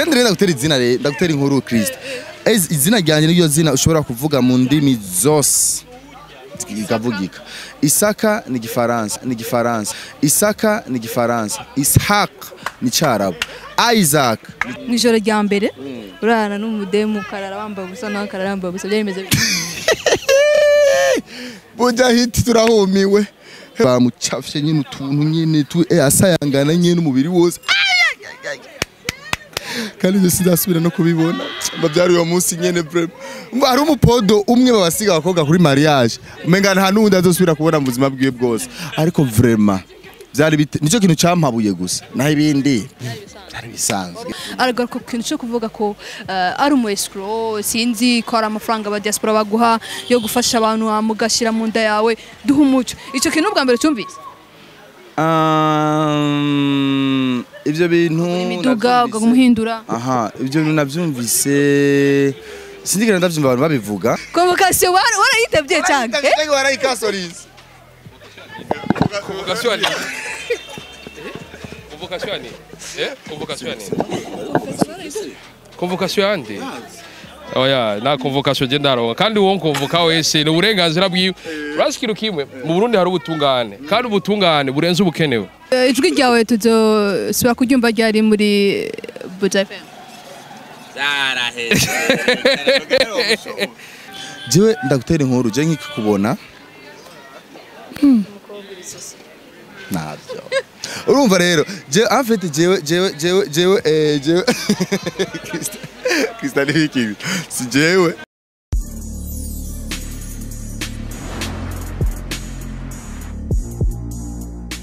kandi rero ndagutera izina rero ndagutera inkuru Kristo izina ryanje niyo zina ushobora kuvuga mu ndimi zose ikavugika. Isaka ni Gifaransa, Isaka ni Gifaransa, Ishaq ni Cyarabu, Isaac mwijoro rya mbere urana n'umudemu karara wambaye gusa n'akarara wambaye gusa byemeze Buja hiti turahumiwe bamucafye nyine utuntu nyine asayangana nyine umubiri wose kandi je sidasubira no kubibona bavyari uwo munsi nyene vraiment hari umupodo umwe babasiga abakobwa kuri mariage umenga nta nundi azosubira kubona mu buzima bwiwe bwose ariko vraiment byari nico kintu cyampabuye gusa naho ibindi byari bisanzwe ariko ko kintu cyo kuvuga ko ari umu escrow sinzi ko ari amafaranga ba diaspora baguha yo gufasha abantu amugashira mu nda yawe duha umuco ico kintu bwa mbere cyumvise ivyo bintu imiduga ugumuhindura aha ivyo bintu navyumvise sindigera ndavyumva abantu babivuga convocation warayitevye cyane warayikasorize convocation convocation ande oya na convocation je ndaronka kandi won convoka wese no burenganzira bwiwe urashikira kimwe mu Burundi hari ubutungane kandi ubutungane burenze ubukenewe ijwi ryawe tuzosubira kuryumva ryari muri Buja FM jewe ndagutera inkuru je nkikubona nabyo urumva rero je en fait jewe Krista Niki si jewe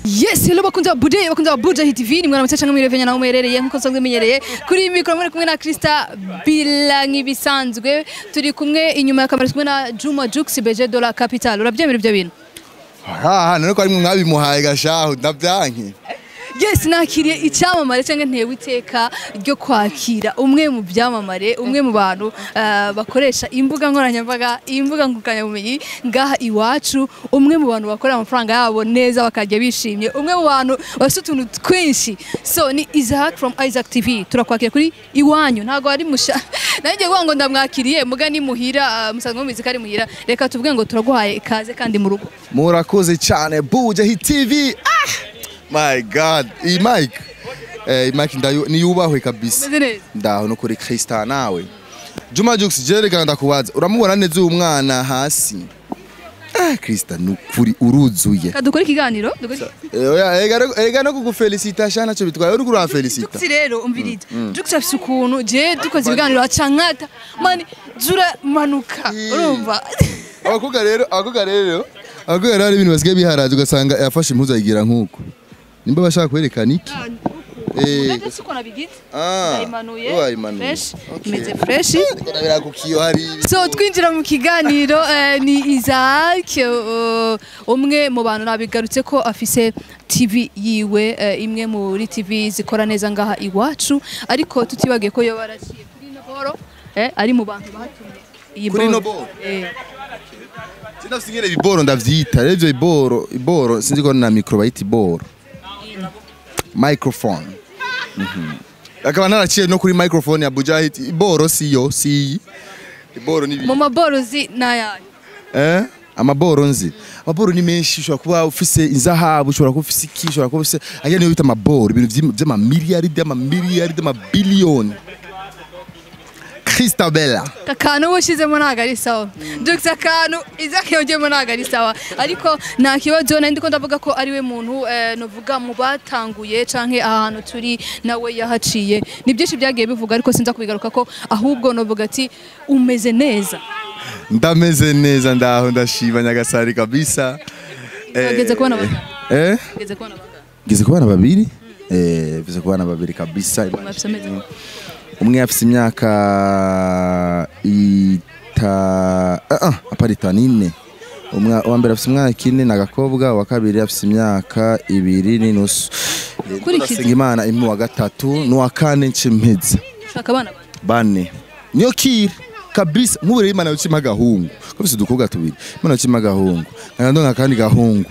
Yes, hello bakunza Buja Hit TV ni mwana mutacanga mwirevenya na umerereye nkuko nsanzwe menyereye kuri mikro muri kumwe na Krista bila nkibisanzwe turi kumwe inyuma ya kamera kumwe na Juma Jux BG de la Capitale urabyemera ibyo bintu none ko ari mwabimuhaye gashaho ndavyanke Yes, nakiriye icyamamare cyangwa ntewe iteka ryo kwakira umwe mu byamamare umwe mu bantu bakoresha imbuga nkoranyambaga imbuga ngukanyabumenyi ngaha iwacu umwe mu bantu bakorera amafaranga yabo neza bakajya bishimye umwe mu bantu bafite utuntu twinshi so ni Isaac from Isaac TV turakwakira kuri iwanyu ntago ari musha nanjye ngo ndamwakiriye muga ni muhira musanzwe mubizi kari muhira reka tuvuge ngo turaguhaye ikaze kandi mu rugo murakoze cyane Buja Hit TV My God, Mike ndayo ni yubahwe kabisa. Ndaho no kuri Krista nawe. Juma Jux jereka ndakubaza. Uramubona neza umwana hasi. Krista nukuri uruzuye. Kadukora ikiganiro? Oya ega no kugufelicita shana cyo bitwaye uri kuri felicita. Jux rero umviriza. Jux afise ukuntu je dukoze ibiganiro acankata. Mani jura manuka. Urumva? Abakuga rero ari ibintu basigaye biharaje ugasanga yafashe impuzu ayigira nkuko. Nimba bashaka kwerekana iki? Ndetse uko nabigize. Imanuye. Imeze fresh. So twinjira mu kiganiro ni Isaac umwe mu bantu nabigarutse ko afise TV yiwe imwe muri TV zikora neza ngaha iwacu ariko tutibagiye ko yo baraciye kuri Noboro ari mu bantu batumye iyi kuri Noboro. Sinasingere iboro ndavyita revyo iboro sinzi ko na micro bayita iboro. Microphone. Akaba naraciye no kuri microphone ya Buja Hit iboro siyo iboro ni mu maboro zi nayaye amaboro nzi amaboro ni menshi ushobora kuba ufise inzahabu ushobora kuba ufise iki ushobora kuba ufise aya niyo bita amaboro ibintu by'ama miliyaridi amabiliyoni Krista Bella kakano ushizemo naga ari sawa Jux akano Isaac yongemo naga ari sawa ariko nta kibazo ndiko ndavuga ko ari we muntu novuga mu batanguye canke ahantu turi nawe yahaciye ni byinshi byagiye bivuga ariko sinza kubigaruka ko ahubwo novuga ati umeze neza ndameze neza ndaho ndashima nyagasari kabisa ageze kubona geze kubana babiri bize kubana babiri kabisa umwe afite imyaka aparita nine wa mbere afite imyaka 4 n'agakobwa wa kabiri afite imyaka 2 n'inusu kurikiza Imana imwe wa gatatu n'uwa kane ncimpeza shaka abana bane niyo kire kabisa nk'ubure Imana yucima gahungu kabisa dukobwa tubiri Imana yucima gahungu nkandonga kandi gahungu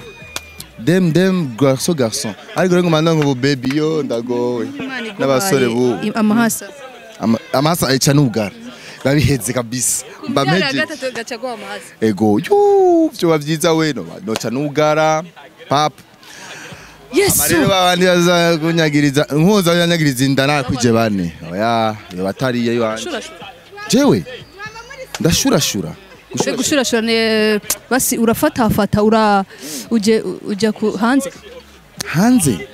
dem garçon ariko rero ngomanda ngo baby yo ndagowe n'abasore bu amahasa amahasa ayica n'ubugara babiheze kabisa Umbyara gatatu gaca gwa amahasa ego byo bavyiza weno noca n'ubugara pap Yesu amarero babandi baza kunyagiriza nkuza yanyagiriza inda nakwije bane oya yo batariye yanje jewe ndashurashura gushurashura ne basi urafata uje ku hanze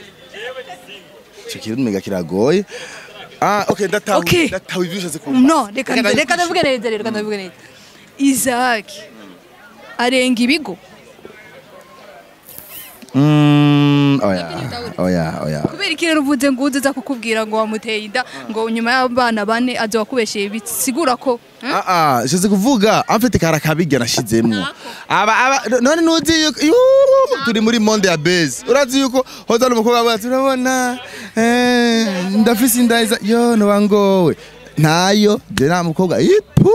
Chikiri mega kiragoye okay ndatawe ibishaze ku no reka ndavuga neza Isaac arenga ibigo oya kubera iki rero uvuze ngo uza kukubwira ngo wamuteye inda ngo nyuma y'abana bane aje wakubeshye bisigura ko shize kuvuga amfite karakabijya nashizemwo none nuzi turi muri monde ya base urazi yuko hoza n'umukobwa wawe turabona ndafise inda yo no wangowe ntayo je na mukobwa ipu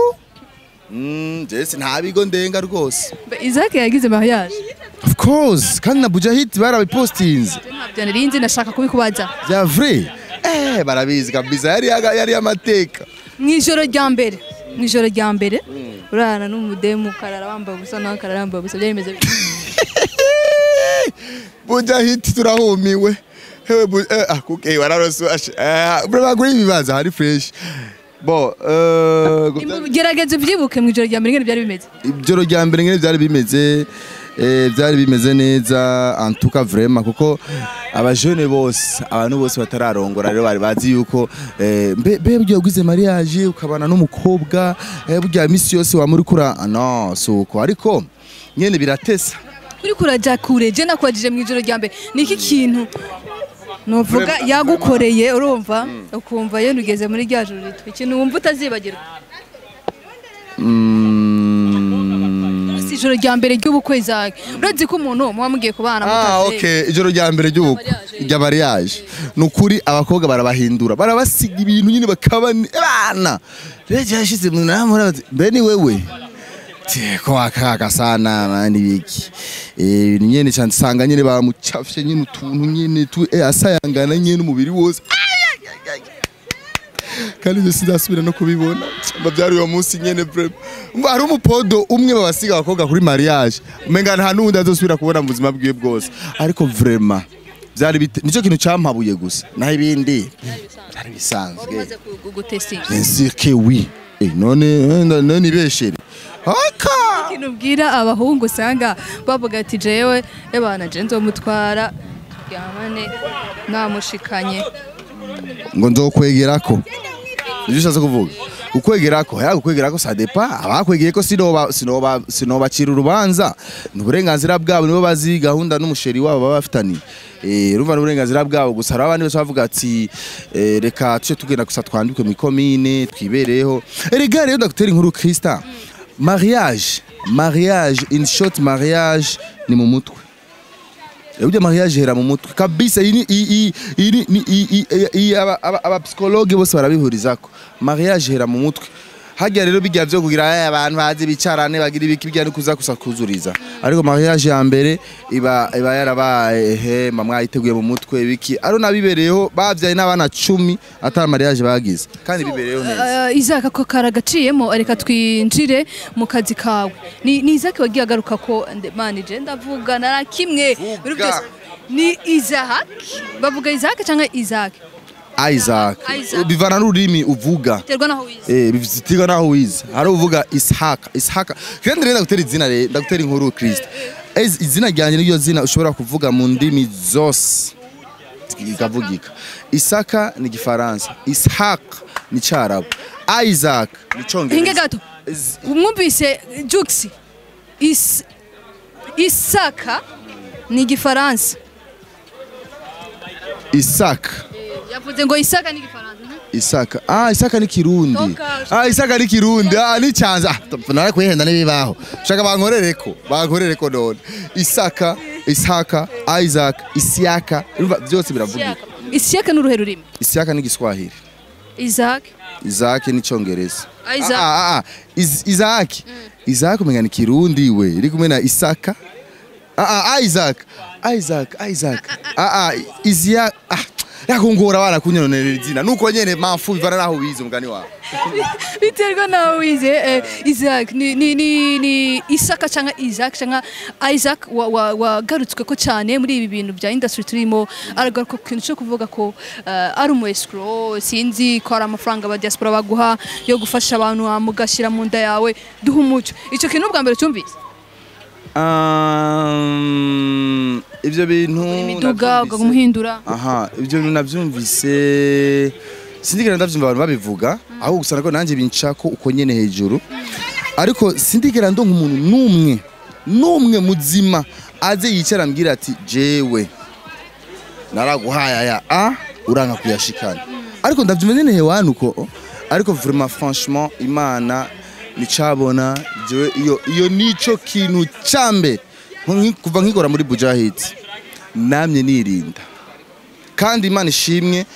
Jesse ntabigo ndenga rwose Isaac yagize mariage of course kandi na Bujahid barabipostinze ntabyo narinzi nashaka kubikubaza bya vrai barabizi kabisa yari amateka mwijoro rya mbere urana n'umudemu karara wambaye gusa nakarara wambaye gusa byemeze Bujahid turahumiwe hewe kuke wararoso bravo ibibaza hari fresh bo gerageza ubyibuke mwijoro rya mbere ngene byari bimeze ijoro rya mbere ngene byari bimeze neza en tout cas vraiment kuko abajene bose abantu bose batararongora rero bari bazi yuko mbe ugiye guize mariage ukabana n'umukobwa burya misi yose wa muri kura no suko ariko nyene biratesa uri kuraja kure je nakwajije mwijoro rya mbere niki kintu novuga yagukoreye urumva ukumva yene ugeze muri rya joro ritwe ikintu wumva utazibagirwa ijoro rya mbere ry'ubukwe Isaac urazi ko umuntu mugiye kubana mutaze okay ijoro rya mbere ry'ubukwe rya mariage nukuri abakobwa barabahindura barabasiga ibintu nyine bakabana reje yashize mu namura beni wewe ko akaga sana mani biki nyene cyane nyine bamucafye nyine utuntu nyine asayangana nyine umubiri wose kandi je sidasubira no kubibona bavyari uwo munsi nyene ngo hari umupodo umwe babasiga abakobwa kuri mariage umenga nta nundi azosubira kubona mu buzima bwiwe bwose ariko vraiment byari nico kintu cyampabuye gusa naho ibindi byari bisanzwe que oui none ibeshere ikintu ubwira abahungu usanga bavuga ati jewe ebana je nzomutwara turyamane namushikanye ngo nzokwegerako nivyo ushatse kuvuga ukwegerako kwegerako ça dépend abakwegeye ko sinobacira urubanza n'uburenganzira bwabo nibo bazi gahunda n'umusheri wabo baba bafitani urumva n'uburenganzira bwabo gusa hari abandi bose bavuga ati reka tuce tugenda gusa twandike mu komine twibereyeho erega rero ndagutera inkuru Krista mariage in short mariage ni mu mutwe ujya mariage hera mu mutwe kabisa aba psychologue bose barabihurizako mariage hera mu mutwe hajya rero bijya byo kugira abantu bazi bicarane bagira ibiki bijya kuza kuzuriza ariko mariage ya mbere iba yarabaye mamwa yiteguye mu mutwe biki ari nabibereyeho bavyaye n'abana 10 atari mariage bagize kandi bibereyeho neza Isaac ko karagaciyemo areka twinjire mu kazi kawe ni Isaac wagiye agaruka ko manager ndavuga na kimwe ni Isaac bavuga Isaac cyangwa Isaac bivana n'ururimi uvuga terwa naho wize bivitiga naho wize hari uvuga Ishaq kandi rero ndagutera izina ndagutera inkuru Kristo izina ryanje niyo zina ushobora kuvuga mu ndimi zose ikavugika Isaka ni Gifaransa Ishaq ni Cyarabu Isaac ni Congereza hinge gato umwumvise Juxi Isaka ni Gifaransa Isaac yavuze ngo Isaka ni Gifaransa Isaka ni Kirundi Isaka ni Kirundi ni cyanza nara kwihenda nibibaho shaka bankorereko none Isaka Ishaka Isaac Isiaka byose biravugika Isiaka n'uruhe rurimi Isiaka ni Giswahili Isaac ni Congereza Isaac umenga ni Kirundi we iri kumwe na Isaka Isaac yakongora abana kunyononera izina nuko nyene mafu bivana naho wize umugani wawe biterwa naho wize Isaac ni Isaka cyangwa Isaac cyangwa Isaac wagarutswe ko cyane muri ibi bintu bya industry turimo aragaruka ku kintu cyo kuvuga ko ari umu escrow sinzi ko ari amafaranga ba diaspora baguha yo gufasha abantu amugashira mu nda yawe duha umuco icyo kintu bwa mbere cyumvise ibyo bintu imiduga ugumuhindura ibyo bintu nabyumvise sindigera ndavyumva abantu babivuga aho gusana ko nanje bincako uko nyene hejuru ariko sindigera ndonka umuntu numwe muzima aze yicara ambwira ati jewe naraguhaya uranka kuyashikana ariko ndavyumva nyene hewanu uko ariko vraiment franchement Imana nicabona jewe iyo nico kintu cambe kuva nkigora muri Bujahid namye nirinda kandi Imana ishimwe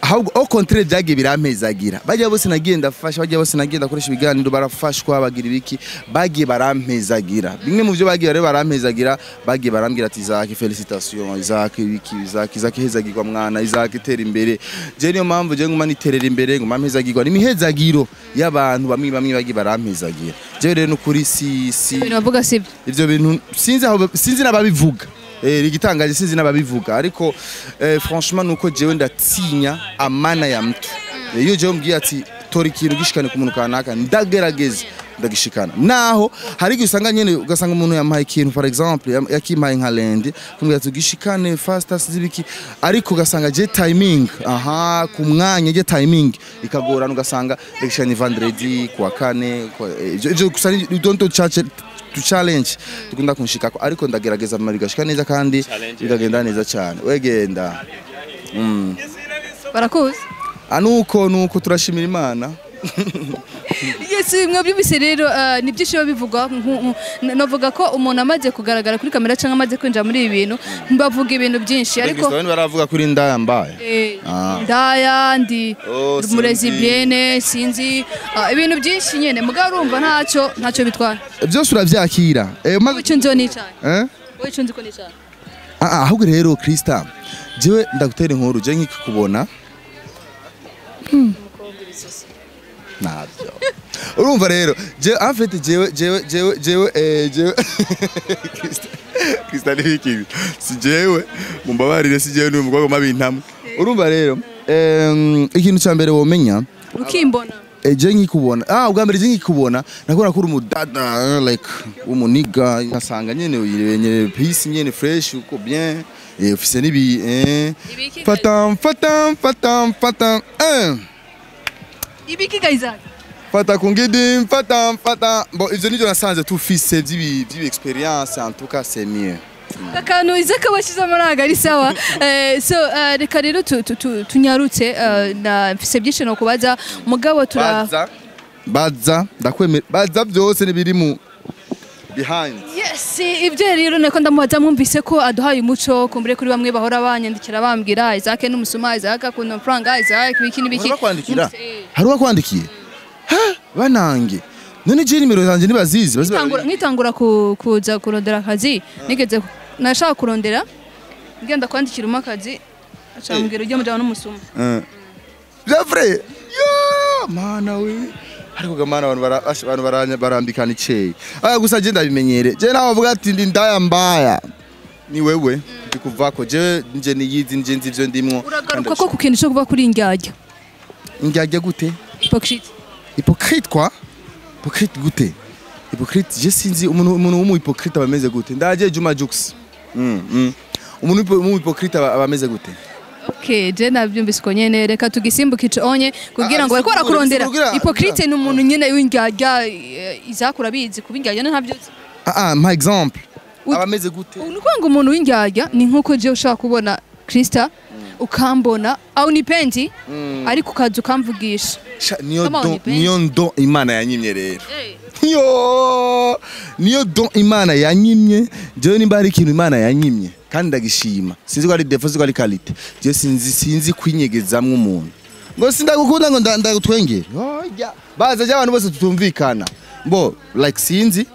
ahubwo au contraire byagiye birampezagira bajya bose nagiye ndafasha bajya bose nagiye ndakoresha ibiganiro barafashwa bagira ibiki bagiye barampezagira bimwe mu byo bagiye barampezagira bagiye barambwira ati Isaac félicitations Isaac ibiki Isaac hezagirwa mwana Isaac itera imbere je niyo mpamvu je nguma niterera imbere nguma mpezagirwa nimihezagiro y'abantu bamwe bagiye barampezagira je rero nukuri si ibintu bavuga sibyo ivyo bintu sinzi nababivuga igitangaje sinzi nababivuga ariko franchement nuko jewe ndatinya amana ya mtu iyo jewe mbwiye ati tori ikintu gishikane ku muntu kanaka ndagerageza ndagishikana naho hari gusanga nyene ugasanga umuntu yampaye ikintu for example yakimpaye nka land kumbwira ati gishikane fast zibiki ariko ugasanga je timing ku mwanya je timing ikagorana ugasanga ndagishikana vendredi kwa kane ivyo kusani don't to challenge tukunda kunshikako ariko ndagerageza marigashika neza kandi bigagenda neza cyane wegenda barakuze nuko turashimira Imana yes mwabyumvise rero ni byinshi bivugwa navuga ko umuntu amaze kugaragara kuri kamera cyangwa amaze kwinjira muri ibi bintu bavuga ibintu byinshi ariko baravuga kuri ndaya mbaye ndaya ndi murezi biene sinzi ibintu byinshi nyene mugabo urumva ntacyo bitwara byose uravyakira icyo nzo ni cyane icyo nzi ko ni cyane ahubwo rero Krista jewe ndagutera inkuru je nkikubona nabyo urumva rero je en fait jewe Krista ni iki si jewe mumbabarire si jewe n'uyu mugwago mabintamwe urumva rero ikintu cya mbere womenya ukimbona je nkikubona ubwa mbere je nkikubona nakora kuri umudada like umuniga nkasanga nyene uyirenyere peace nyene fresh uko bien ufise nibi fatam ibiki Isaac fata kungidi fata bon ivyo nivyo nasanze tufise by'ibi experience en tout cas c'est mieux akantu Isaac bashize amaraga ari sawa so reka rero tunyarutse na mfise byinshi no kubaza mugabo baza ndakwemera baza byose nibiri mu behind yes ibyo rero nako ndamubaza mwumvise ko aduhaye umuco kumbure kuri bamwe bahora banyandikira bambwira Isaac n'umusuma Isaac akunda franga Isaac biki nibiki hari wakwandikiye banange none je nimero zanje nibazizi nkitangura kuza kurondera akazi nigeze nashaka kurondera ngenda kwandikira umakazi acambwira ujye mujana n'umusuma bya vrai yo mana we ariko gamana abantu barambikana iceye gusa je ndabimenyere je naho bavuga ati ndi ndaya mbaya ni wewe ndikuvako je nje niyizi nje nzi ivyo ndimwo uragaruka ko kukintu cyo kuva kuri indyarya gute hypocrite quoi hypocrite gute hypocrite je sinzi umuntu w'umu hypocrite abameze gute ndaje Juma Jux umuntu w'umu hypocrite abameze gute okay je nabyumvise ko nyene reka tugisimbukice onye kugira ngo bariko barakurondera hypocrite ni umuntu nyene w'indyarya izakura bizi kubindyarya ntabyuze my example abameze gute unukwanga umuntu w'indyarya ni nkuko je ushaka kubona Krista ukambona au nipendi ariko ukaza ukamvugisha niyo don Imana yanyimye rero niyo don Imana yanyimye jewe nimba hari ikintu Imana yanyimye kandi ndagishima sinzi ko ari defo sinzi ko ari quality je sinzi kwinyegezamwe umuntu ngo sindagukunda ngo ndagutwengera baza je abantu bose tutumvikana like sinzi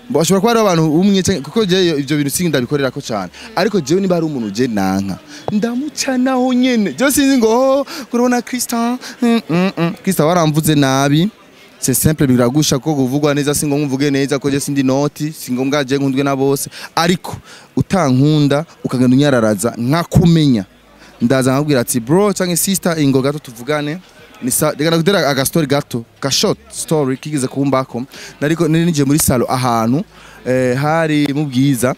bashobora kuba ari abantu umwe kuko je ivyo bintu singi ndabikorera ko cyane ariko jewe niba ari umuntu je nanka ndamucanaho nyene je sinzi ngo kurona Christian Christian waramvuze nabi c'est simple biragusha ko kuvugwa neza singo mvuge neza ko je sindi noti singo mgaje nkundwe na bose ariko utankunda ukagenda unyararaza nkakumenya ndaza nkabwira ati bro canke sister ingo gato tuvugane nisa degana kudera aga story gato ka short story kigize kumbako nariko nije muri salo ahantu hari mu bwiza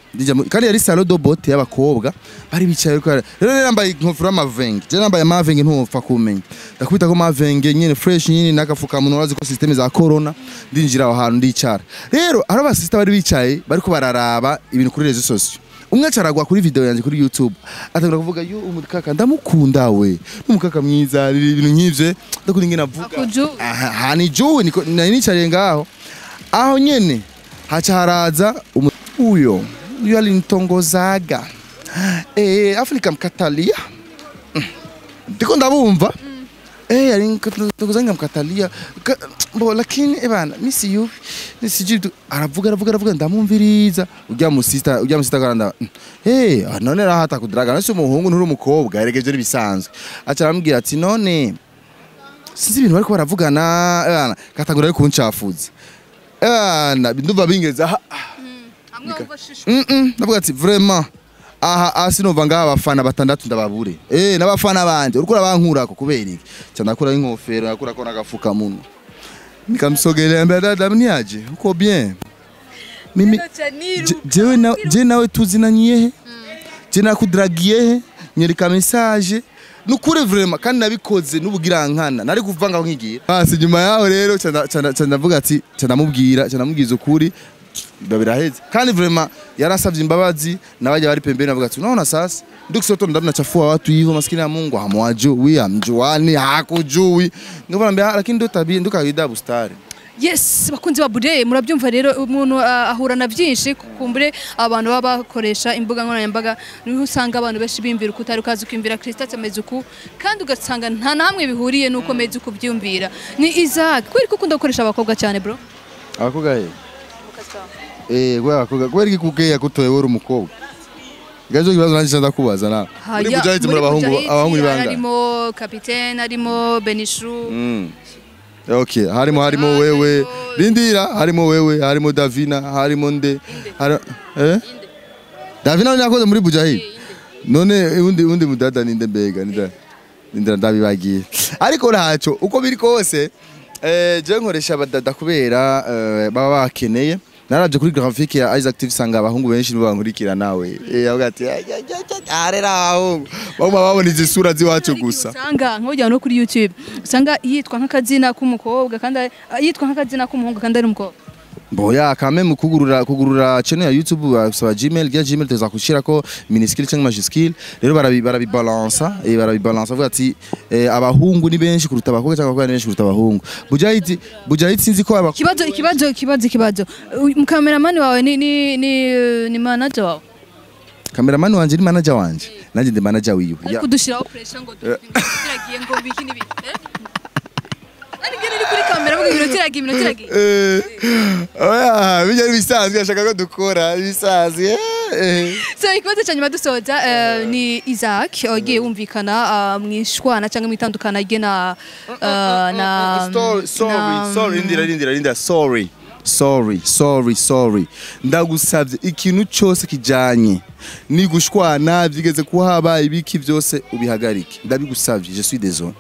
kandi yari salo do bote y'abakobwa bari bicaye rero nambaye inkofero y'amavenge je nambaye amavenge ntupfa kumenya ndakubita ko amavenge nyene fresh nyene nakafuka muntu wazi ko system za corona ndinjira aho hantu ndicara rero aro ba sister bari bicaye bariko bararaba ibintu kuri rezo sociaux umwe acaragwa kuri video yanje kuri YouTube atangura kuvuga yo umukaka ndamukunda we umukaka mwiza ibintu nk'ivyo ndakuri ngena vuga hani juwe niko nicariye ngaho aho nyene haca haraza uyo yalintongozaga Afrika mkatalia ndiko ndabumva yalintongozaga mkatalia bo lakini ebana misi yu nisiji aravuga ndamumviriza ujya mu sister karanda none rahata kudraga nase umuhungu nturi umukobwa yaregeje bisanzwe aca arambwira ati none sinzi ibintu bariko baravugana ebana katangura ari kuncafuza ndumva bingeza navuga ati vraiment aha sinova ngaha abafana batandatu ndababure n'abafana banje uriko abankurako kubera iki cyandakura inkofero nakura ko nagafuka muno nikamsogelea mbele dada mniaje uko bien mimi je nawe tuzinanyiye je nakudragiye nyereka message nukure vraiment kandi nabikoze n'ubugirankana nari kuvanga nkigira hasi nyuma yaho rero cyandavuga ati cyanamubwiza ukuri babiraheze kandi vraiment yarasavye imbabazi nabaje bari pembeni bavuga ati unaona sasa ndukisoto ndabona chafua watu hivyo maskini ya Mungu hamwajui amjuani hakujui ngomba lakini ndo tabia ndo kaida bustari. Yes, bakunzi ba Bude murabyumva rero umuntu ahura na byinshi kumbure abantu baba bakoresha imbuga nkoranyambaga niho usanga abantu beshi bimvira ukutari ukazi kwimvira Kristo amezuku kandi ugasanga nta namwe bihuriye nuko mezuku byumvira ni Isaac kweri kukunda gukoresha abakobwa cyane bro abakobwa kweri kikugeya kutoye wori umukobwa gazo kibazo nanje ndakubaza na muri Bujahidi muri abahungu banga harimo capitaine harimo Benishu Okay, harimo wewe Lindira, harimo wewe, harimo Davina, harimo nde Davina nyakoze muri Bujahidi none undi mudada ninde mbega nindira ndabibagiye ariko raco uko biri kose je nkoresha abadada kubera baba bakeneye naraje kuri graphique ya Isaac TV sanga abahungu benshi nibo bankurikira nawe avuga ati arera aho babona izi sura ziwacu gusa sanga nkojya no kuri YouTube sanga yitwa nk'akazina k'umukobwa kandi yitwa nk'akazina k'umuhungu kandi ari umukobwa boya kame kugurura channel ya YouTube basaba Gmail tuza kushirako miniskill cyangwa majuscule rero barabibalansa avuga ati abahungu ni benshi kuruta abakobwa cyangwa abakobwa ni benshi kuruta abahungu Bujahidi sinzi ko ikibazo cameraman wawe ni manager wawe cameraman wanje ni manager wanje nanje ndi manager wiwe ariko dushiraho pressure ngo turagiye ngo biki nibi Arigene kuri kamera vuga iminota iragiye oya bijya bisanzwe ashaka ko dukora bisanzwe so ikibazo cyanyuma dusoza ni Isaac ogiye wumvikana mwishwana cyangwa mwitandukana igena sorry ndagusavye ikintu cyose kijanye ni gushwana byigeze kuhaba ibiki byose ubihagarike ndabigusavye je suis désolé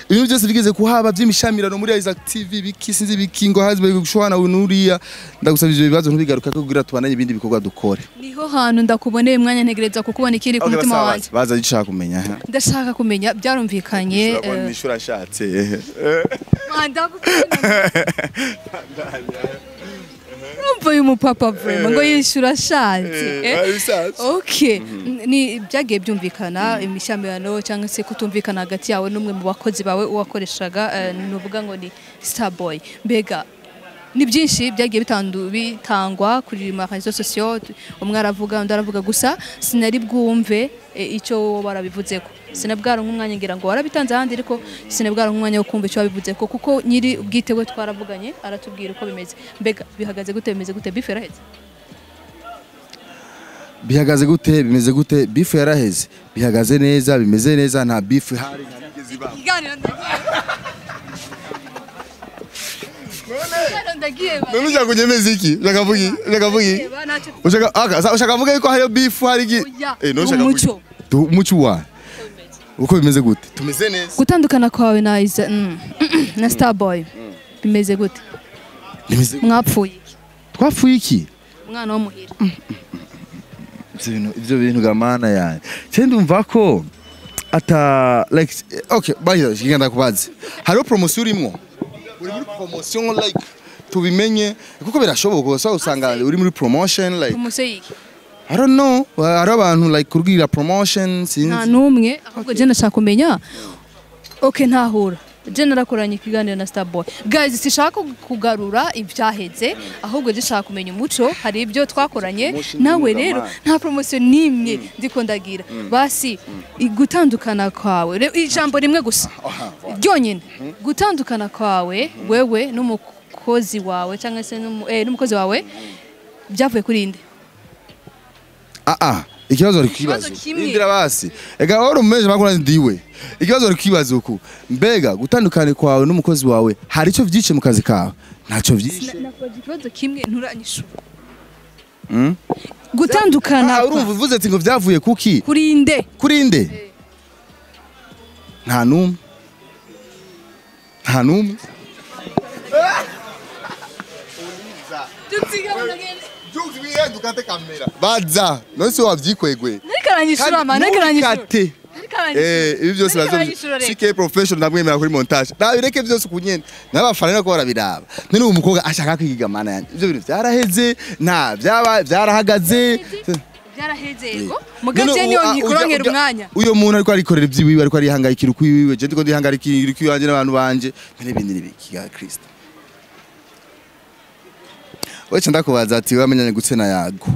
ibintu byose bigeze kuhaba by'imishamirano muri Isaac TV biki sinzi bikingo hazbe gushwana unuriya ndagusavye ibyo bibazo ntubigaruka ko kugira tubananye ibindi bikorwa dukore niho hantu ndakuboneye mwanya ntegereza kukubona ikiri ku mutima wanje baza gishaka kumenya ndashaka kumenya byarumvikanye nishura shatse Umva umupapa vraiment ngo yishura shanze okay ni byagiye byumvikana imishamirano cyangwa se kutumvikana hagati yawe n'umwe mu bakozi bawe uwakoreshaga nuvuga ngo ni Starboy mbega ni byinshi byagiye bitangwa kuri réseaux sociaux umwe aravuga undi aravuga gusa sinari bwumve icyo barabivuzeko sinabwara nk'umwanya ngira ngo warabitanze ahandi ariko sinabwara nk'umwanya wo kumva icyo babivuzeko kuko nyiri ubwitewe twaravuganye aratubwira uko bimeze mbega bihagaze gute bimeze gute biferaheze bihagaze gute bimeze gute beef yaraheze bihagaze neza bimeze neza nta beef hari ntabigeze iba none ushaka kunyemeza iki ushaka vugi ushaka vuga yuko hariyo beef hari iki none ushaka vugi umuco wa uko bimeze gute tumeze neza gutandukana kwawe na Starboy bimeze gute mwapfuye twapfuye iki umwana wo muhira ivyo bintu gamana yani cyende umva ko ata like okay bayo kigenda kubaza hariho promotion urimo uri muri promotion like tubimenye kuko birashoboka so usanga uri muri promotion like promotion yiki I don't know hari abantu like kurgira promotion sinzi nta numwe ahubwo je ndashaka kumenya okay ntahura je narakoranye ikiganiro na Starboy guys sishaka kugarura ibyaheze ahubwo je shaka kumenya umuco hari ibyo twakoranye nawe rero nta promotion nimwe ndiko ndagira basi gutandukana kwawe ijambo rimwe gusa ryonyine gutandukana kwawe wewe n'umukozi wawe cyangwa se n'umukozi wawe byavuye kuri inde ikibazo ari kibazo indira basi ega oro meje bakora ndiwe ikibazo ari kibazo uko mbega gutandukana kwawe n'umukozi wawe hari icyo vyice mu kazi kawe ntacyo vyice nakoze ikibazo kimwe nturanyishura gutandukana urumva uvuze ati ngo vyavuye kuki kuri inde nta numwe dukate kamera baza nonse wavyikwegwe narikaranyishura ibi byose bazo CK professional namwemera kuri montage nabireke byose kunyene n'abafana nako barabiraba none uwo mukobwa ashaka kwiga mana yanjye ivyo bintu byaraheze nta byarahagaze byarahezego mugaje niyo nyikurongera umwanya uyo muntu ariko arikorera ibyiwiwe ariko arihangayikira ukwiwiwe je ndiko ndihangayikira ukwiwanje n'abantu banje n'ibindi nibikiga Kristo wewe ndakubaza ati wamenyanye gutsena yago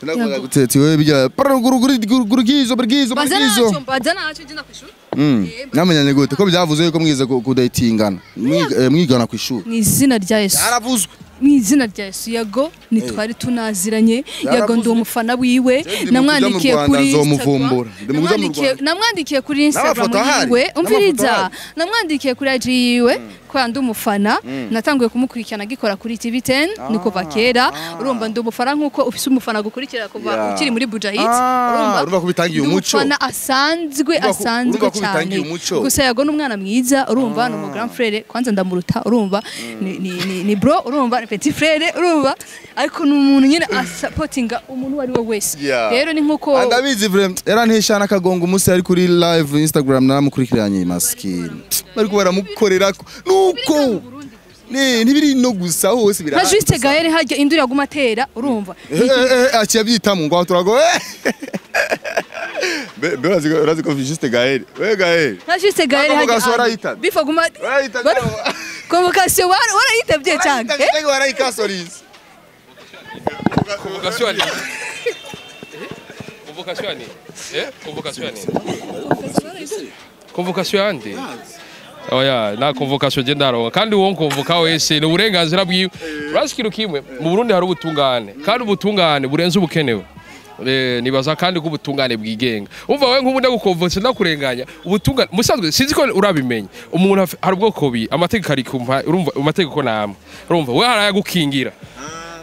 ndakubaza guteti wewe bijya gurugizo bazana naco jina kwishuri namenyanye gute ko byavuze yuko mwize kudatingana mwigana kwishuri ni izina rya Yesu yaravuzwe mwizina rya Yesu yago nitwari tunaziranye yago ndi umufana wiwe namwandikiye kuri namwandikiye kuri Instagram yiwe umviriza namwandikiye kuri IG yiwe ko ndi umufana natanguye kumukurikirana gikora kuri TV10 niko vakera urumva ndi umufana nkuko ufise umufana gukurikira kuva ukiri muri Buja Hit urumva kubitangiye umuco umufana asanzwe cyane gusa yago n'umwana mwiza urumva no mu grand frère kwanza ndamuruta urumva ni bro urumva petit frère urumva ariko n'umuntu nyine supportinga umuntu wari we wese rero ni nkuko andabizi vraiment yaranteshana kagongo umunsi ari kuri live Instagram namukurikiranye maskini bariko baramukorera nuko ntibiri no gusa hose birahari nka Juste Gaël hajya induri yaguma atera urumva aciyabyitamo ngo turago urazi ko Juste Gaël we Gaël nka Juste Gaël hajya bifa guma convocation warayitabye cyane warayikasorize convocation ande oya na convocation je ndaronka kandi uwo convoka wese n'uburenganzira bwiwe urasikira kimwe mu Burundi hari ubutungane kandi ubutungane burenze ubukenewe nibaza kandi ko ubutungane bwigenga umva wewe nk'ubu ndagukonvotse ndakurenganya ubutungane musanzwe sinzi ko urabimenye umuntu hari ubwoko bi amategeko ari kumpa urumva amategeko namwe urumva we harayagukingira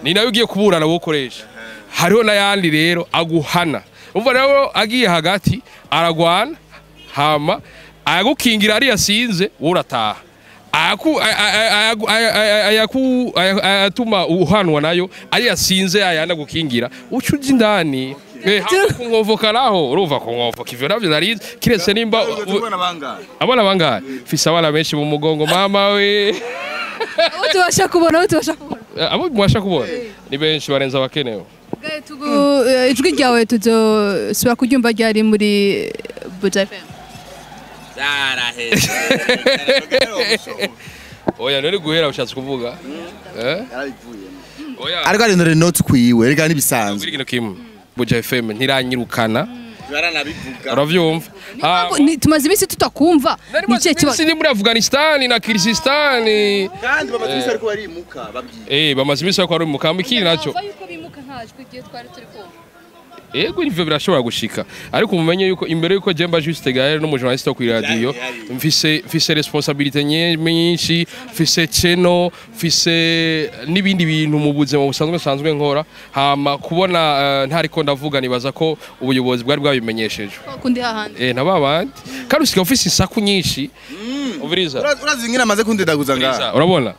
ni nayo ugiye kuburana wokoresha hariho nayandi rero aguhana umva rero agiye hagati aragwana hama ayagukingira ari yasinze urataha ayatuma uhanwa nayo ari yasinze ayana gukingira ucuje indani kungovoka naho urumva kungovoka ivyo navyo narize kiretse nimba abana bangahe fisa abana benshi mu mugongo mama we utubasha kubona abo mwasha kubona ni benshi barenza abakenewe ijwi ryawe tuzosubira kuryumva ryari muri Buja FM oya none guhera ushatse kuvuga oya ariko ari nore note kwiwe rega nibisanzwe kino kimwe Buja FM ntiranyirukana baranabivuga uravyumva tumaze ibisi tutakumva nice kibazo ni muri Afghanistan na Kyrgyzstan kandi bamaze ibisi ariko barimuka babwiye bamaze ibisi ariko barimuka mukiri naco yuko bimuka ntajwe igihe twari turi kumva ego ivyo birashobora gushika ariko mumenye yuko imbere yuko Jemba Juste Gael no mujournaliste ku radio mfise responsabilité nyinshi mfise cheno mfise n'ibindi bintu mu buzima busanzwe nkora hama kubona ntariko ndavuga nibaza ko ubuyobozi bwari bwabimenyesheje kundi hahandi nababandi kandi usika ufise isaku nyinshi uviriza urazingira amaze kundedaguza ngaha urabona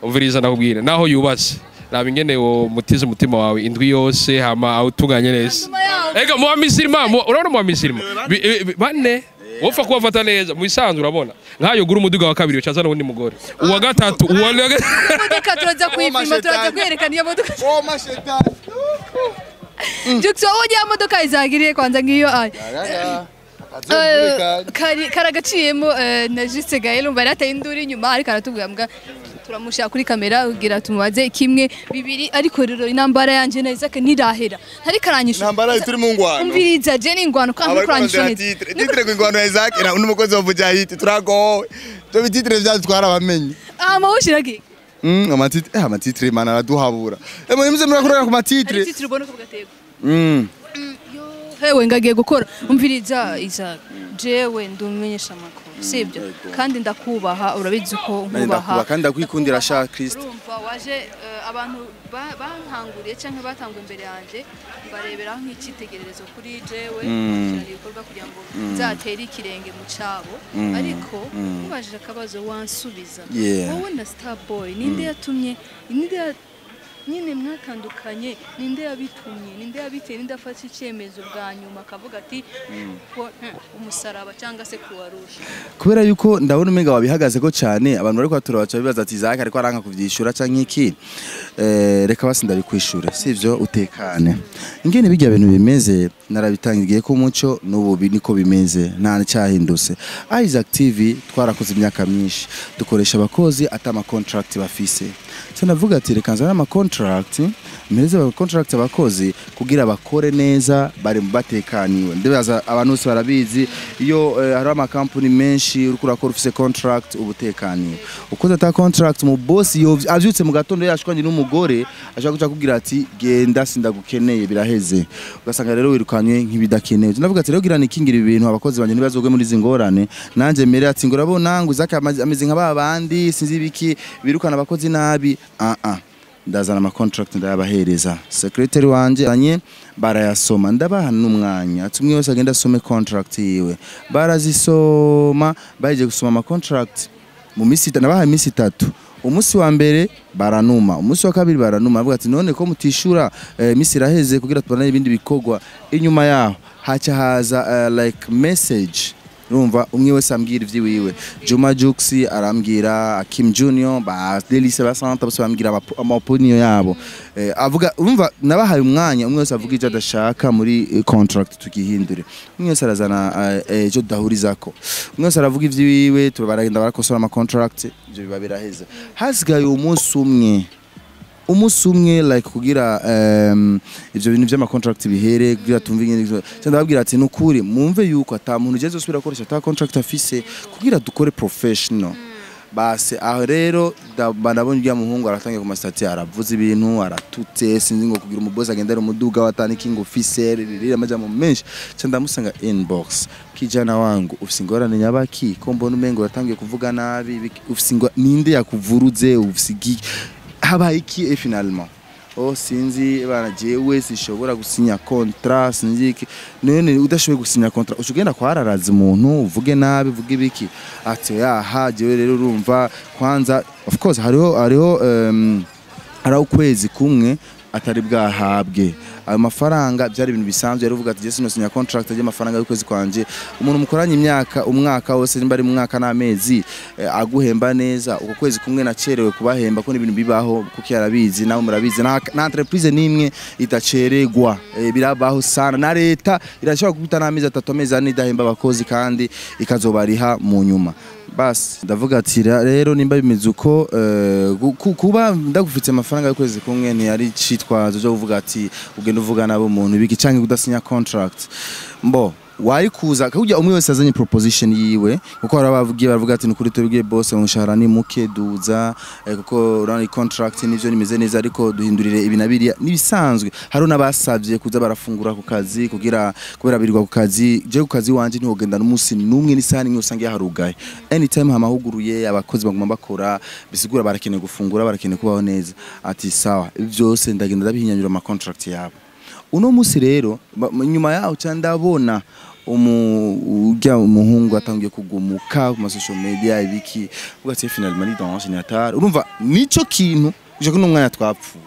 uviriza ndakubwira naho yubatse naba ingene wo mutize umutima wawe indwi yose hama awutunganye neza ega mu misirima urabona mu misirima bane wofa kubafata neza mu isanzwe urabona nkayo gura umuduga wa kabiri ucaza n'undi mugore uwa gatatu uwa modoka turaza kwipima turaza kwerekana iyo modoka mashetani Jukso oya modoka izagiriye kwanza ngiyo karagaciyemo na Juste Gael umva yarateye induri inyuma ariko aratubwira mbwa turamushaka kuri kamera ugira tumubaze kimwe bibiri ariko rero intambara yanje neza ke ntirahera ntari karanyisha intambara turi mu ngwano umviriza je ni ingwano kandi kuranyisha neza titre ku ingwano ya Isaac na n'umukozi wa Mujahid turagowe to bititre bya twara bamenye mawushiragi amatitre mana araduhabura mwe murakorera ku matitre titre ubona ko bgatego hewe ngagiye gukora umviriza Isaac jewe ndumenyesha makuru sibyo kandi ndakubaha urabizi ko nkubaha kandi ndakwikundira sha Kristo urumva waje abantu bankanguriye cyangwa batangwe imbere yanje bareberaho nk'icitegererezo kuri jewe ibikorwa kugira ngo nzatere ikirenge mu cabo ariko mubajije akabazo wansubiza wowe na Starboy ninde yatumye nyine mwatandukanye ninde yabitumye ninde yabiteye ninde afata icyemezo bwa nyuma akavuga ati umusaraba cyangwa se kuwarusha kubera yuko ndabona umenga wabihagaze ko cyane abantu bari kwatura bacha bibaza ati Isaac ariko aranka kuvyishura canke iki reka basi ndabikwishura sivyo utekane ingene bijya bintu bimeze narabitangiye ko umuco n'ububi niko bimeze nta cyahindutse Isaac TV twarakoze imyaka myinshi dukoresha abakozi atama contract bafise navuga ati reka nzana ama contract mpereze aba contract abakozi kugira bakore neza bari mu batekaniwe ndabaza abantu bose barabizi iyo hari ama company menshi uri kurakora ufise contract ubutekaniwe ukoze ata contract mu boss yo avyutse mu gatondo yashwanye n'umugore ashaka kuja kugira ati genda sindagukeneye biraheze ugasanga rero wirukanywe nk'ibidakenewe ndavuga ati rero gira nikingira ibintu abakozi banje nibazogwe muri zingorane nanje mere ati ngo urabona ngo Isaac ameze nk'ababandi sinzi ibiki birukana abakozi nabi ndazana ama contract ndayabahereza secretary wanje anye barayasoma ndabaha n'umwanya atumwe wese agenda asome contract yiwe barazisoma baje gusoma ama contract mu misi nabaha imisi 3 umunsi wa mbere baranuma umunsi wa kabiri baranuma avuga ati none ko mutishura misi iraheze kugira tubane ibindi bikogwa inyuma yaho haca haza like message urumva umwe wese ambwira ivyiwiwe Juma Jux arambwira Kim Junior ba Delice Basanta bose bambwira ama opinion yabo avuga urumva nabahaye umwanya umwe wese avuga icyo adashaka muri contract tukihindure umwe wese arazana cyo dahurizako umwe wese aravuga ivyiwiwe tubaragenda barakosora ama contract ibyo biba biraheza hasigaye umunsi umwe like kugira ivyo bintu by'ama contract bihere kugira tumvinye ndababwira ati nukuri mumve yuko ata muntu ugeze usubira koresha ata contract afise kugira dukore professional base aho rero banabonye bya muhungu aratangiye ku mastati aravuza ibintu aratutse sinzi ngo kugira umubozi agendera umuduga watani king officer riri amajamo menshi ndamusanga inbox kijana wangu ufise ingorane nyabaki ko mbona umengo yatangiye kuvuga nabi ufise ninde yakuvuruze ufise habaye iki finalement sinzi bana jewe sishobora gusinya contrat sinzi iki none udashoboye gusinya contrat ushugenda kwararaza umuntu uvuge nabi uvuge ibiki ati jewe rero urumva kwanza of course hariho ukwezi kumwe atari bwahabwe ayo mafaranga byari ibintu bisanzwe yari uvuga ati Jesse no sinya contract y'amafaranga y'ukwezi kwanje umuntu mukoranye umwaka wose nimba ari mu mwaka n'amezi aguhemba neza uko kwezi kumwe nacerewe kubahemba ko n'ibintu bibaho kuko yarabizi nawe murabizi na entreprise nimwe itaceregwa birabaho sana na leta irashobora kubita n'amezi 3 amezi 4 idahemba abakozi kandi ikazobariha mu nyuma bas ndavuga ati rero nimba bimeze uko kuba ndagufite amafaranga y'ukwezi kumwe ntiyari citwazo cyo kuvuga ati ugenda uvuga nabo umuntu ibiki canke kudasinya contract mbo wari kuza kujya umwe wese azanye proposition yiwe kuko barabavugiye baravuga ati nukuri tubwiye boss umushahara ni muke duza kuko urani contract nivyo nimeze neza ariko duhindurire ibi nabiriya nibisanzwe haro nabasavye kuza barafungura ku kazi kugira kubera birirwa ku kazi je ku kazi wanje ntihogenda n'umunsi numwe n'isahani imwe usangiye harugaye anytime hamahuguruye abakozi baguma bakora bisigura barakeneye gufungura barakeneye kubaho neza ati sawa byose ndagenda ndabihinyanyura ama contract yabo uno musi rero nyuma yaho cyandabona ujya umuhungu atangiye kugumuka ku social media ibiki ugatse finalement dans ordinateur urumva nico kintu uje kuno mwanya twapfuye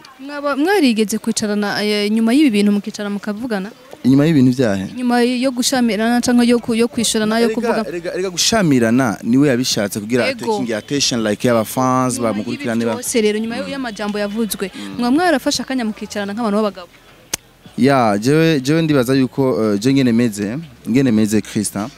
mwarigeze kwicarana nyuma y'ibi bintu mukicara mukavugana inyuma y'ibintu byahe nyuma yo gushamirana cyangwa yo kwishurana yo kuvuga rega gushamirana niwe yabishatse kugira taking attention like y'aba fans bamukurikirane ba rero nyuma y'amajambo yavuzwe mwarafasha akanya mukicarana nk'abantu b'abagabo ya jewe ndibaza yuko je ngene meze Christa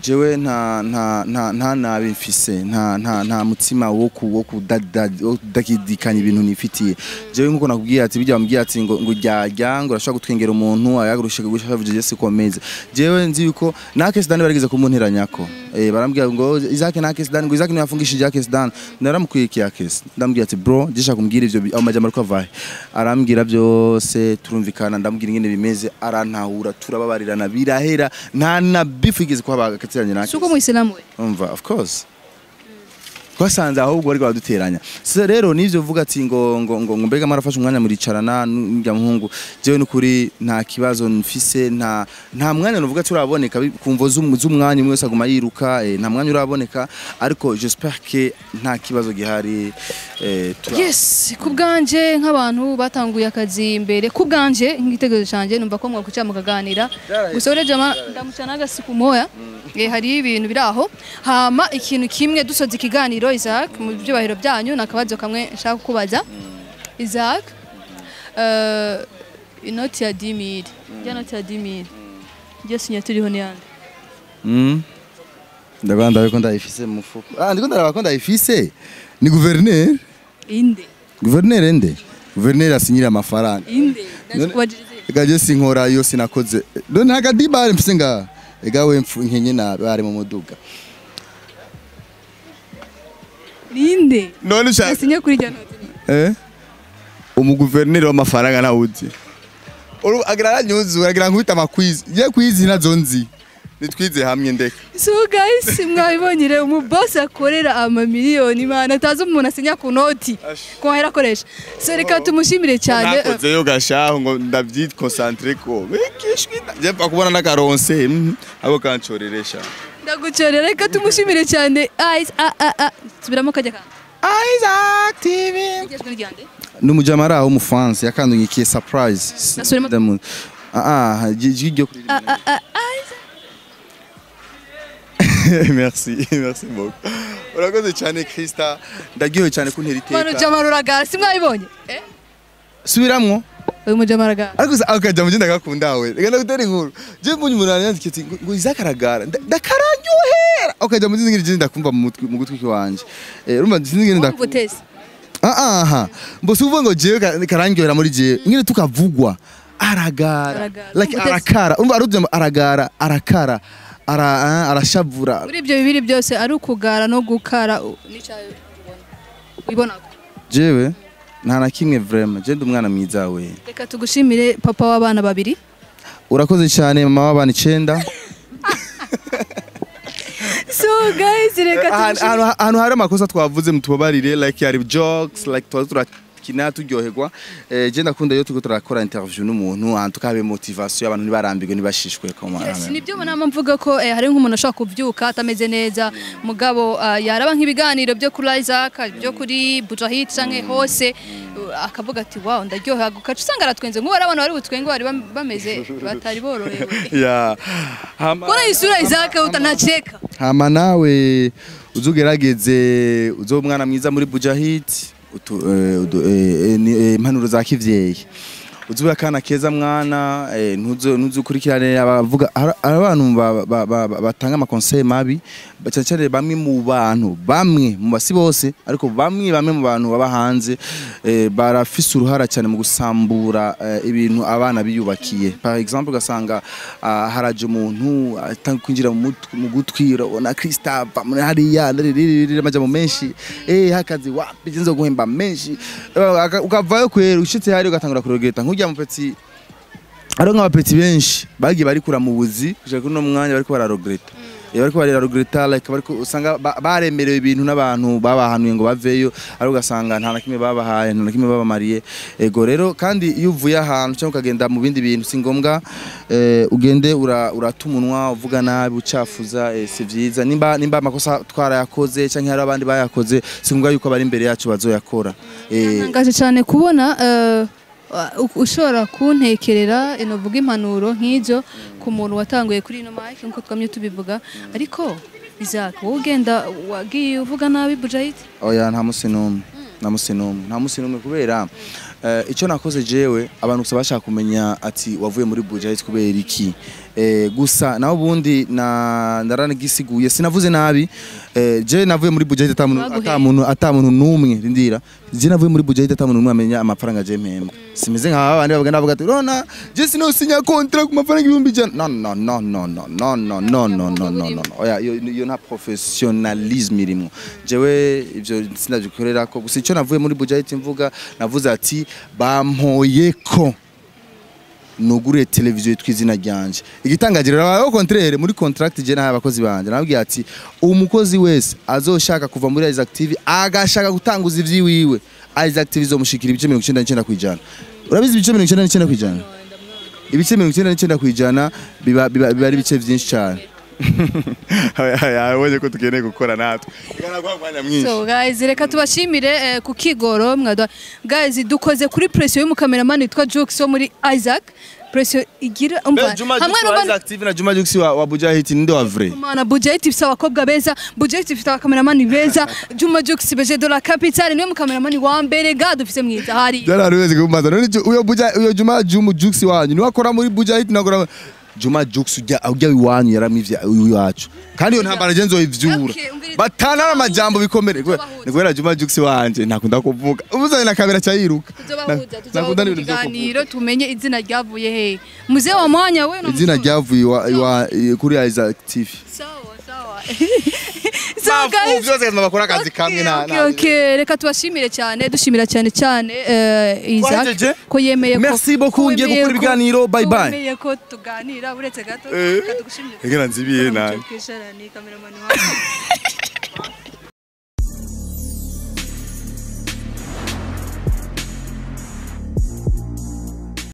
jewe nta nabifise nta mutima wo kudakidikanya ibintu nifitiye jewe nkuko nakubwiye ati bijya bambwiye ati ngo ryarya ngo urashaka gutwengera umuntu ayagurusha gushaka Jesse komeze jewe nzi yuko nake Sudan barigeze kumunteranyako barambwiye ngo Isaac nake Sudan ngo Isaac ntiyafungishije Jake Sudan naramukwiye Kesi ndambwiye ati bro jisha kumbwira ivyo amajambo ariko avahe arambwira byose turumvikana ndambwira ingene bimeze arantahura turababarirana birahera nta na beef igeze kwa suko muislamu we umva of course kwasanze ahubwo bari baduteranya se rero nivyo uvuga ati ngo mbega marafasha umwanya muricarana n'ijya muhungu jewe n'ukuri nta kibazo mfise nta mwanya nuvuga turaboneka kumvo z'umwanya umwe saguma yiruka nta mwanya uraboneka ariko j'espère que nta kibazo gihari yes kubganje nk'abantu batanguye akazi imbere kubganje ngitegereje cyanje numva ko mwakuca mukaganira gusore jama ndamucana agasiku moya hari ibintu biraho hama ikintu kimwe dusoza ikiganiro Isaac mu byubahiro byanyu nakabazo kamwe nshaka kubaza Isaac inoti ya 10,000 ya noti ya 10,000 je sinyaturiho ni yande ndabanda ko ndayifise mu mufuko ndiko ndaraba ko ndayifise ni gouverneur inde gouverneur ende gouverneur asinyira amafaranga inde ndakubajije gaje sinkora yo sinakoze none hakadibare mfise nga egawe nkenye na bari mu muduga Linde none ushaka asinye kuri jya noti umuguverneri w'amafaranga nawuzi agira nyuzu agira nkubita amakwizi je kwizi nazonzi nitwize hamwe ndeka so guys mwabibonyire umuboss akorera amamiliyoni mana tazo umuntu asinya ku noti ko hera koresha so reka tumushimire cyane nakoze yo gashaho ngo ndavyit concentré ko kishwi je pakubona nakaronse abo kancoreresha ndagucorera reka tumushimire cyane subiramo kajya kandi Isaac TV numujamara aho umufansi yakandungikiye surprise jigyo kuri merci beaucoup urakoze cyane Christa ndagiye cyane kuntera iteka Manu jamaruraga simwabibonye subiramwo uyu mujamaraga ariko akaja mugenda gakundawe reka ndagutera inkuru je mbunye umuntu yanzikiti ngo izakaragara ndakararyohera akaja muzingira je ndakumva mu gutwi kwanje urumva sinzingene ndakumva mbose uvuga ngo je karangyohera muri je ngire tukavugwa aragara like arakara umva arudje aragara arakara arashavura muri ibyo bibiri byose ari ukugara no gukara nicaye ubona jewe nta na kimwe vraiment je ndumwana mwiza we reka tugushimire papa w'abana babiri urakoze cyane mama w'abana 9 so guys reka tugushimire hano hari amakosa twavuze mutubabarire like yari jokes like turakina turyoherwa je ndakunda yo turakora interview n'umuntu antukabe motivation abantu nibarambirwe nibashishwe ko mwana nibyo bonama mvuga ko hari nk'umuntu ashaka kuvyuka atameze neza mugabo yaraba nk'ibiganiro byo kuri Isaac byo kuri Bujahid canke hose akavuga ati wow ndaryoha gukaca usanga aratwenze nk'ubara abantu bari butwenge bari bameze batari borohewe ya kora isura Isaac utanacheka hama nawe uzugerageze uzomwana mwiza muri Bujahid impanuro za kivyeyi uzuba kana keza mwana ntuzukurikirane abavuga abantu batanga ama conseil mabi cyane bamwe mu bantu bamwe mu basi bose ariko bamwe mu bantu baba hanze barafise uruhara cyane mu gusambura ibintu abana biyubakiye par exemple ugasanga haraje umuntu atanga kwinjira mu gutwira na Christophe muri hariya amajambo menshi hakazi wapi zinzo guhemba menshi ukavayo kwera ushitse hari ugatangura kurogeta nkujya mu peti ari nk'abapeti benshi bagiye bari kura mu buzi kuja kuri no mwanya bari ko bararogreta bariko bararogreta like bariko usanga baremerewe ibintu n'abantu babahanuye ngo baveyo ari ugasanga nta nakimwe babahaye nta nakimwe babamariye ego rero kandi iyo uvuye ahantu cyangwa ukagenda mu bindi bintu si ngombwa ugende uratumunwa uvuga nabi ucafuza si vyiza nimba amakosa twarayakoze cyangwa hari abandi bayakoze si ngombwa yuko bari imbere yacu bazoyakora ngaje cyane kubona ushobora kuntekerera inovuga impanuro nk'izo ku muntu watanguye kuri ino mic nkuko twamye tubivuga ariko Isaac wowe ugenda wagiye uvuga nabi Bujahid oya nta musi numwe kubera icyo nakoze jewe abantu gusa bashaka kumenya ati wavuye muri Bujahid kubera iki gusa naho bundi naragisiguye sinavuze nabi je navuye muri Bujahid atamuntu numwe rindira je navuye muri Bujahid atamuntu numwe amenya amafaranga je mpemba simeze nka abandi bavuga ati rona je sinosinya contract ku mafaranga 100 no oya yo nta professionalism irimo jewe ivyo sinagikorera ko gusa icyo navuye muri Bujahid mvuga navuze ati bampoyeko nugure televiziyo twizina ryanje igitangagirira abaho contraire muri contract je na abakozi banje nabwiye ati umukozi wese azoshaka kuva muri Isaac TV agashaka gutanguza ivyiwiwe Isaac TV zomushikira ibice 99 kwijana urabizi ibice 99 kwijana ibice 99 kwijana biba ari bice byinshi cyane wowe ko tukeneye gukora natwe so guys reka tubashimire ku kigoro mwadwa guys dukoze kuri pression y'umukameraman witwa Jux wo muri Isaac pression igira umva hamwe no Isaac TV na Juma Jux wa Bujahid ninde wa vrai mana Bujahid ifite abakobwa beza Bujahid ifite abakameramani beza Juma Jux beje de la capitale niwe mukameramani wa mbere ga dufise mwiza hari yari wese kumbaza none uyo Juma Jux wanyu niwe akora muri Bujahid nagora Juma Jux ujya iwanyu yaramivye iwacu kandi yo ntambara genzo ivyura batana amajambo bikomere nigwera Juma Jux wanje ntakunda kuvuga ubuzanye na kamera cyayiruka nakunda n'ibintu tumenye izina ryavuye he muze wa mwanya we izina ryavuye kuri Isaac TV sawa so guys byose bakora akazi kamwe na okay reka tubashimire cyane dushimira cyane Isaac ko yemeye ko merci beaucoup ngiye gukora ibiganiro bye bye yemeye ko tuganira uretse gato kadugushimire egera nzibiye nawe kameraman wawe